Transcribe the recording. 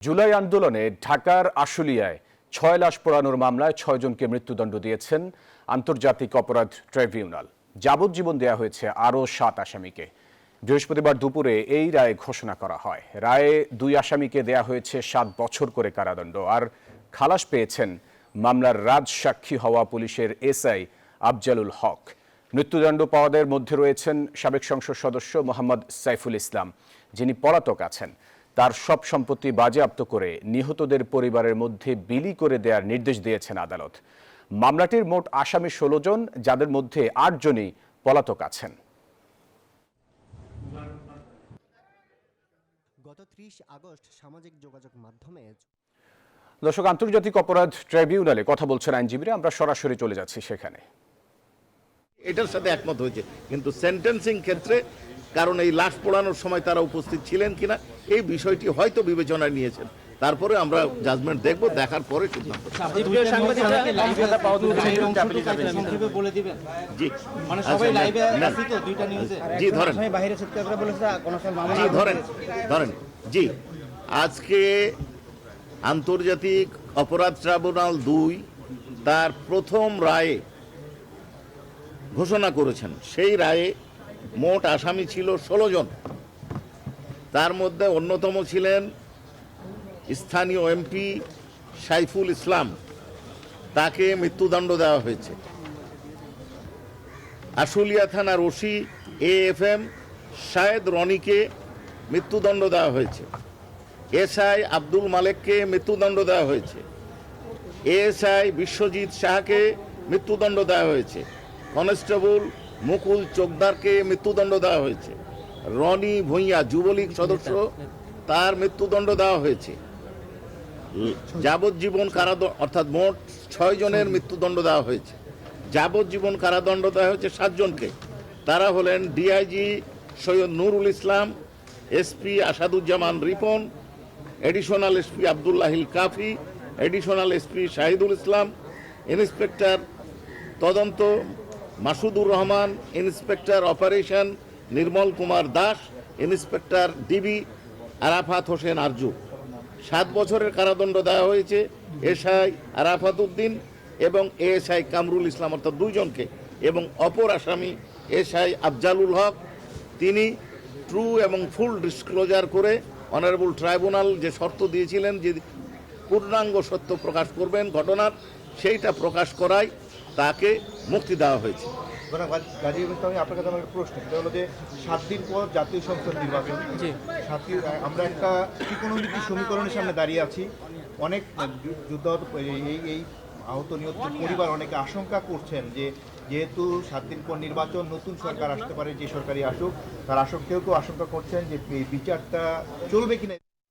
জুলাই আন্দোলনে ঢাকার আশুলিয়ায় ৬ লাশ পোড়ানোর মামলায় ৬ জনকে মৃত্যুদণ্ড দিয়েছেন আন্তর্জাতিক অপরাধ ট্রাইব্যুনাল। যাবজ্জীবন দেয়া হয়েছে আরও ৭ আসামিকে। বৃহস্পতিবার দুপুরে এই রায় ঘোষণা করা হয়। রায়ে ২ আসামিকে দেয়া হয়েছে ৭ বছর করে কারাদণ্ড। আর খালাস পেয়েছেন মামলার রাজসাক্ষী হওয়া পুলিশের এসআই আফজালুল হক। মৃত্যুদণ্ড পাওয়াদের মধ্যে রয়েছেন সাবেক সংসদ সদস্য মোহাম্মদ সাইফুল ইসলাম, যিনি পলাতক আছেন। তার সব সম্পত্তি বাজেয়াপ্ত করে নিহতদের পরিবারের মধ্যে বিলি করে দেওয়ার নির্দেশ দিয়েছেন আদালত। মামলাটির মোট আসামি ১৬ জন, যাদের মধ্যে ৮ জনই পলাতক আছেন। গত ৩০ আগস্ট সামাজিক যোগাযোগ মাধ্যমে দর্শক, আন্তর্জাতিক অপরাধ ট্রাইব্যুনালে কথা বলছেন আইনজীবীরা। আমরা সরাসরি চলে যাচ্ছি সেখানে। এটার সাথে একমত হয়েছে, কিন্তু সেন্টেন্সিং ক্ষেত্রে কারণ এই লাশ পোড়ানোর সময় তারা উপস্থিত ছিলেন কিনা এই বিষয়টি হয়তো বিবেচনায় নিয়েছেন। তারপরে আমরা জাজমেন্ট দেখব, দেখার পরে সিদ্ধান্ত। জি, আজকে আন্তর্জাতিক অপরাধ ট্রাইব্যুনাল ২ তার প্রথম রায়ে ঘোষণা করেছেন। সেই রায়ে মোট আসামি ছিল ১৬ জন। তার মধ্যে অন্যতম ছিলেন স্থানীয় এমপি সাইফুল ইসলাম, তাকে মৃত্যুদণ্ড দেওয়া হয়েছে। আশুলিয়া থানার ওসি AFM শাহেদ রনিকে মৃত্যুদণ্ড দেওয়া হয়েছে। এসআই আব্দুল মালেককে মৃত্যুদণ্ড দেওয়া হয়েছে। এএসআই বিশ্বজিৎ শাহকে মৃত্যুদণ্ড দেওয়া হয়েছে। কনস্টেবল মুকুল চোকদারকে মৃত্যুদণ্ড দেওয়া হয়েছে। রনি ভূঁইয়া যুবলীগ সদস্য, তার মৃত্যুদণ্ড দেওয়া হয়েছে। যাবজ্জীবন কারাদণ্ড, অর্থাৎ মোট ৬ জনের মৃত্যুদণ্ড দেওয়া হয়েছে। যাবজ্জীবন কারাদণ্ড দেওয়া হয়েছে ৭ জনকে। তারা হলেন DIG Syed Nurul Islam, SP Asaduzzaman Ripon, additional SP Abdullahil Kafi, additional SP Shahidul Islam, inspector তদন্ত Masudur Rahman, inspector operation Nirmal Kumar Das, inspector DB Arafat Hossain Arju. ৭ বছরের কারাদণ্ড দেওয়া হয়েছে এসআই আরাফাত উদ্দিন এবং এএসআই কামরুল ইসলাম, অর্থাৎ ২ জনকে। এবং অপর আসামি এসআই আফজালুল হক, তিনি ট্রু এবং ফুল ডিসক্লোজার করে অনারেবল ট্রাইব্যুনাল যে শর্ত দিয়েছিলেন যে পূর্ণাঙ্গ সত্য প্রকাশ করবেন ঘটনার, সেইটা প্রকাশ করায় তাকে মুক্তি দেওয়া হয়েছে। আপনার কাছে আমার প্রশ্ন, সেটা হলো যে ৭ দিন পর জাতীয় সংসদ নির্বাচন, আমরা একটা ত্রিকোণমিতি সমীকরণের সামনে দাঁড়িয়ে আছি। অনেক যুদ্ধ এই আহত নিহত পরিবার অনেকে আশঙ্কা করছেন যে যেহেতু ৭ দিন পর নির্বাচন, নতুন সরকার আসতে পারে, যে সরকারই আসুক, তার কেউ কেউ আশঙ্কা করছেন যে এই বিচারটা চলবে কিনা।